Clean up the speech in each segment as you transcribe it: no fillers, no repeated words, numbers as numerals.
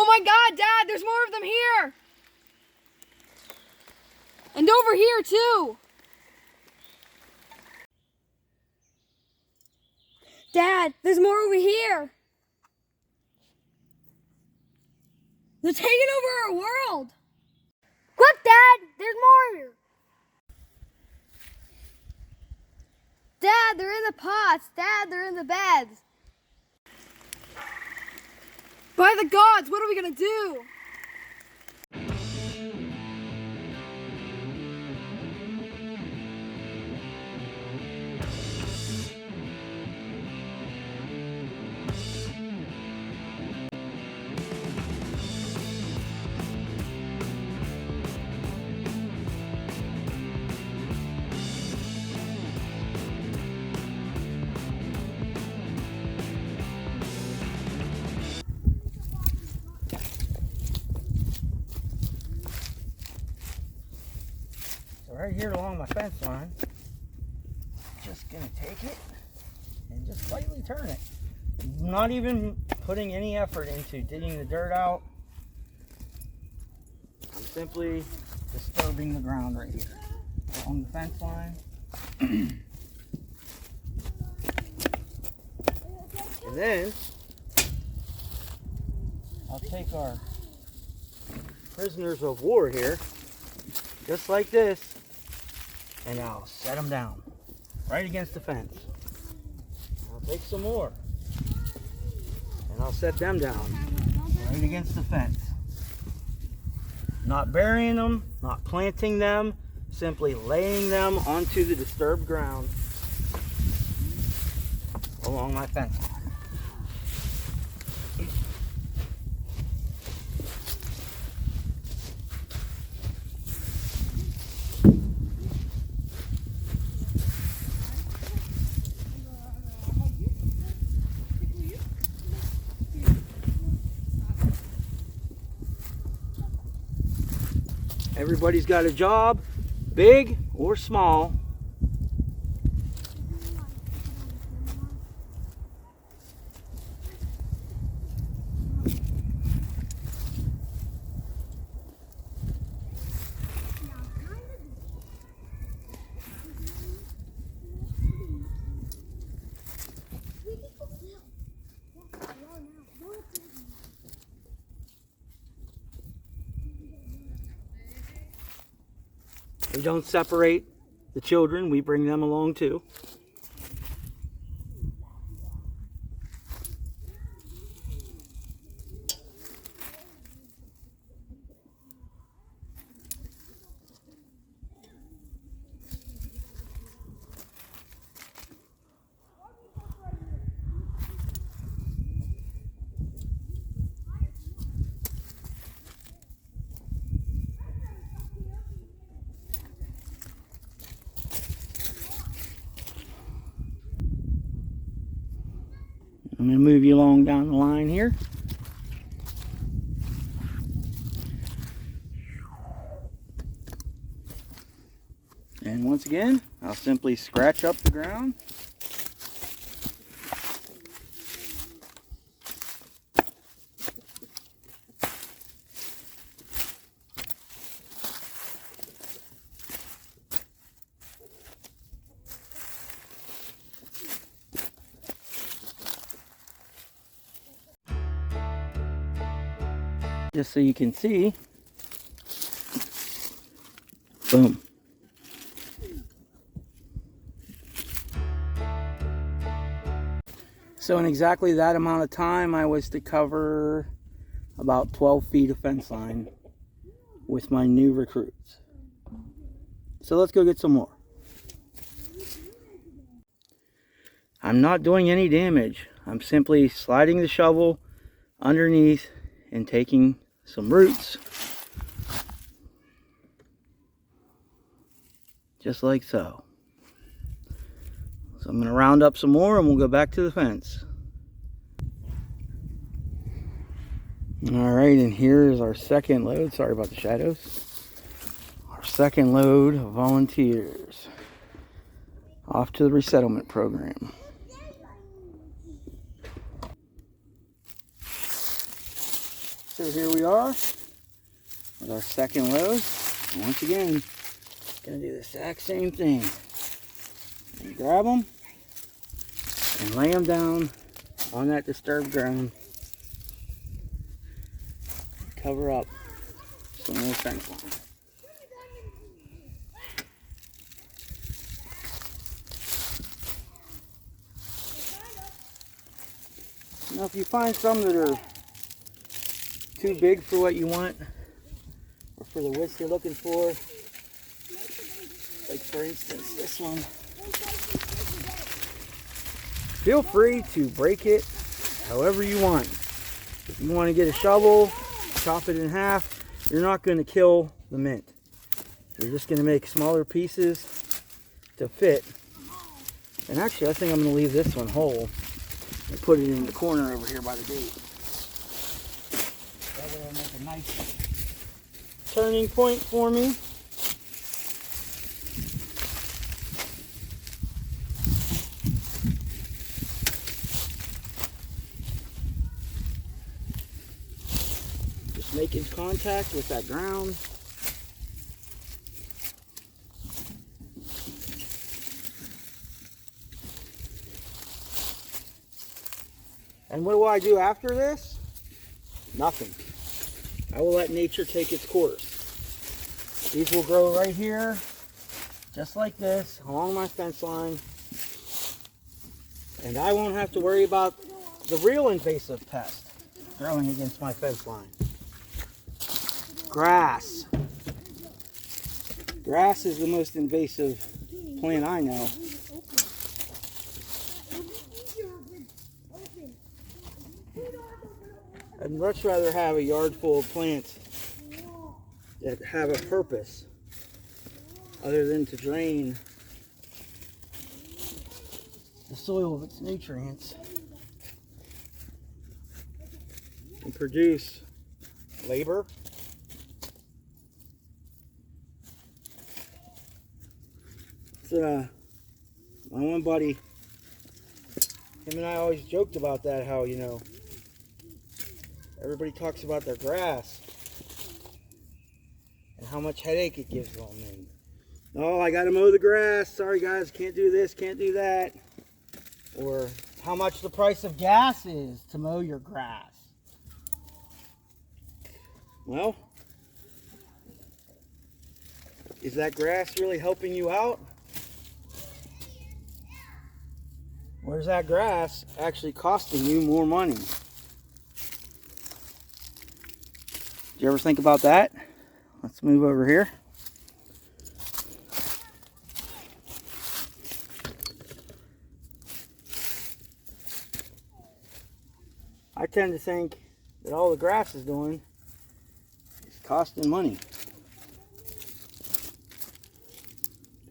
Oh my God, Dad, there's more of them here. And over here too. Dad, there's more over here. They're taking over our world. Quick, Dad, there's more here. Dad, they're in the pots. Dad, they're in the beds. By the gods, what are we gonna do? Right here along my fence line, just gonna take it and just slightly turn it. Not even putting any effort into digging the dirt out. I'm simply disturbing the ground right here along the fence line. And then I'll take our prisoners of war here, just like this, and I'll set them down right against the fence. I'll take some more and I'll set them down right against the fence. Not burying them, not planting them, simply laying them onto the disturbed ground along my fence line. Everybody's got a job, big or small. We don't separate the children, we bring them along too. I'm going to move you along down the line here. And once again, I'll simply scratch up the ground. Just so you can see. Boom. So in exactly that amount of time, I was to cover about 12 feet of fence line with my new recruits. So let's go get some more. I'm not doing any damage. I'm simply sliding the shovel underneath and taking some roots, just like so. So I'm going to round up some more and we'll go back to the fence. Alright, and here's our second load. Sorry about the shadows. Our second load of volunteers off to the resettlement program. So here we are with our second load. And once again, gonna do the exact same thing. And grab them and lay them down on that disturbed ground. Cover up some more fence line. Now if you find some that are too big for what you want, or for the width you're looking for, like for instance this one, feel free to break it however you want. If you want to get a shovel, chop it in half, you're not going to kill the mint. You're just going to make smaller pieces to fit. And actually I think I'm going to leave this one whole and put it in the corner over here by the gate. That way it'll make a nice turning point for me. Just making contact with that ground. And what do I do after this? Nothing. I will let nature take its course. These will grow right here, just like this, along my fence line. And I won't have to worry about the real invasive pest growing against my fence line. Grass. Grass is the most invasive plant I know. I'd much rather have a yard full of plants that have a purpose other than to drain the soil of its nutrients and produce labor. So, my one buddy, him and I always joked about that, how, you know, everybody talks about their grass and how much headache it gives them. And, oh, I gotta mow the grass. Sorry guys, can't do this, can't do that. Or how much the price of gas is to mow your grass. Well, is that grass really helping you out? Or is that grass actually costing you more money? Did you ever think about that? Let's move over here. I tend to think that all the grass is doing is costing money.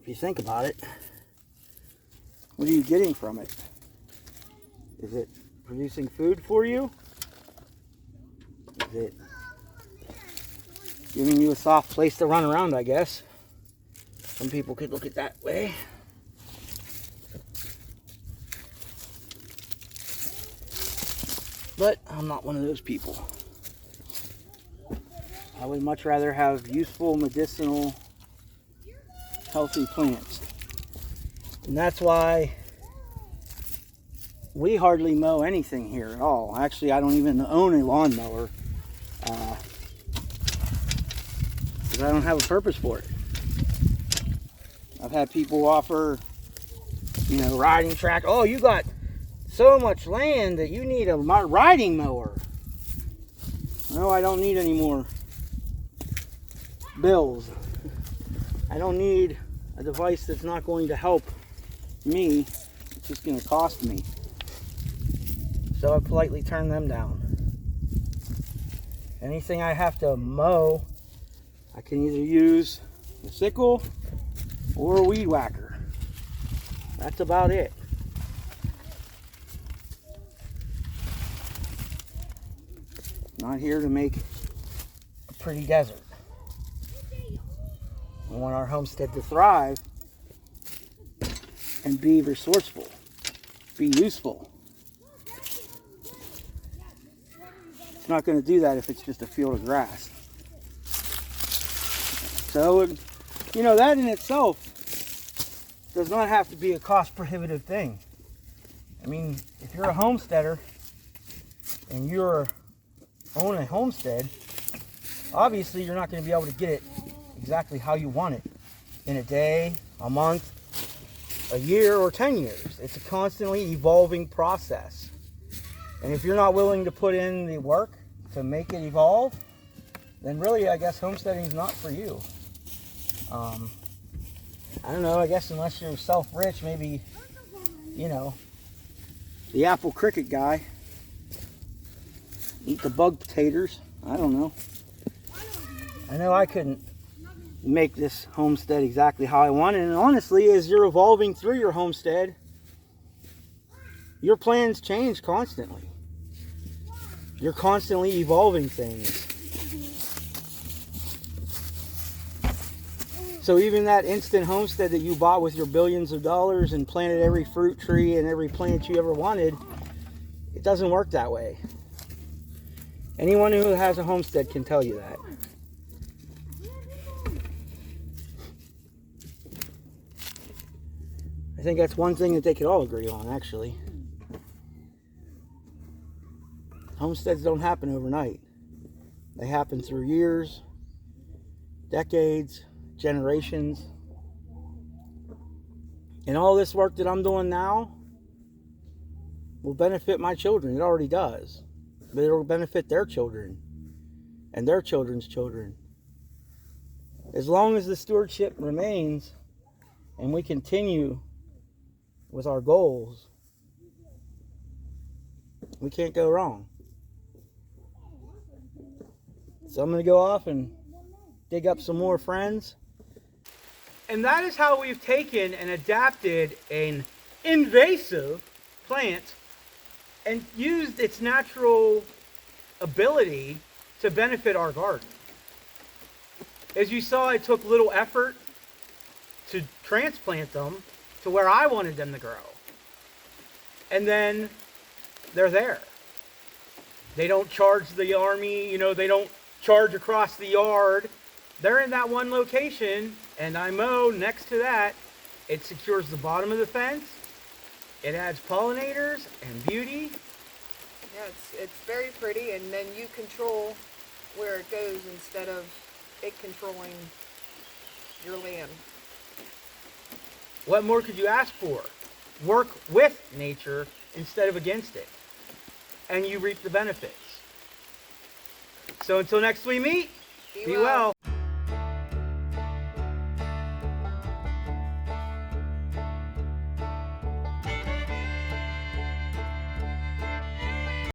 If you think about it, what are you getting from it? Is it producing food for you? Is it giving you a soft place to run around, I guess? Some people could look at it that way. But I'm not one of those people. I would much rather have useful, medicinal, healthy plants. And that's why we hardly mow anything here at all. Actually, I don't even own a lawnmower. Because I don't have a purpose for it. I've had people offer, you know, riding track. Oh, you got so much land that you need a riding mower. No, I don't need any more bills. I don't need a device that's not going to help me. It's just going to cost me. So I politely turn them down. Anything I have to mow, I can either use a sickle or a weed whacker. That's about it. Not here to make a pretty desert. We want our homestead to thrive and be resourceful, be useful. It's not going to do that if it's just a field of grass. So, you know, that in itself does not have to be a cost prohibitive thing. I mean, if you're a homesteader and you're own a homestead, obviously you're not going to be able to get it exactly how you want it in a day, a month, a year, or 10 years. It's a constantly evolving process. And if you're not willing to put in the work to make it evolve, then really, I guess homesteading is not for you. I don't know, I guess unless you're self-rich, maybe, you know, the apple cricket guy, eat the bug potatoes. I don't know. I know I couldn't make this homestead exactly how I wanted, and honestly, as you're evolving through your homestead, your plans change constantly. You're constantly evolving things. So even that instant homestead that you bought with your billions of dollars and planted every fruit tree and every plant you ever wanted, it doesn't work that way. Anyone who has a homestead can tell you that. I think that's one thing that they could all agree on, actually. Homesteads don't happen overnight. They happen through years, decades, generations. And all this work that I'm doing now will benefit my children. It already does. But it will benefit their children and their children's children. As long as the stewardship remains and we continue with our goals, we can't go wrong. So I'm going to go off and dig up some more friends. And that is how we've taken and adapted an invasive plant and used its natural ability to benefit our garden. As you saw, it took little effort to transplant them to where I wanted them to grow. And then they're there. They don't charge the army, you know, they don't charge across the yard. They're in that one location, and I mow next to that. It secures the bottom of the fence. It adds pollinators and beauty. Yeah, it's very pretty, and then you control where it goes instead of it controlling your land. What more could you ask for? Work with nature instead of against it, and you reap the benefits. So until next we meet, be well.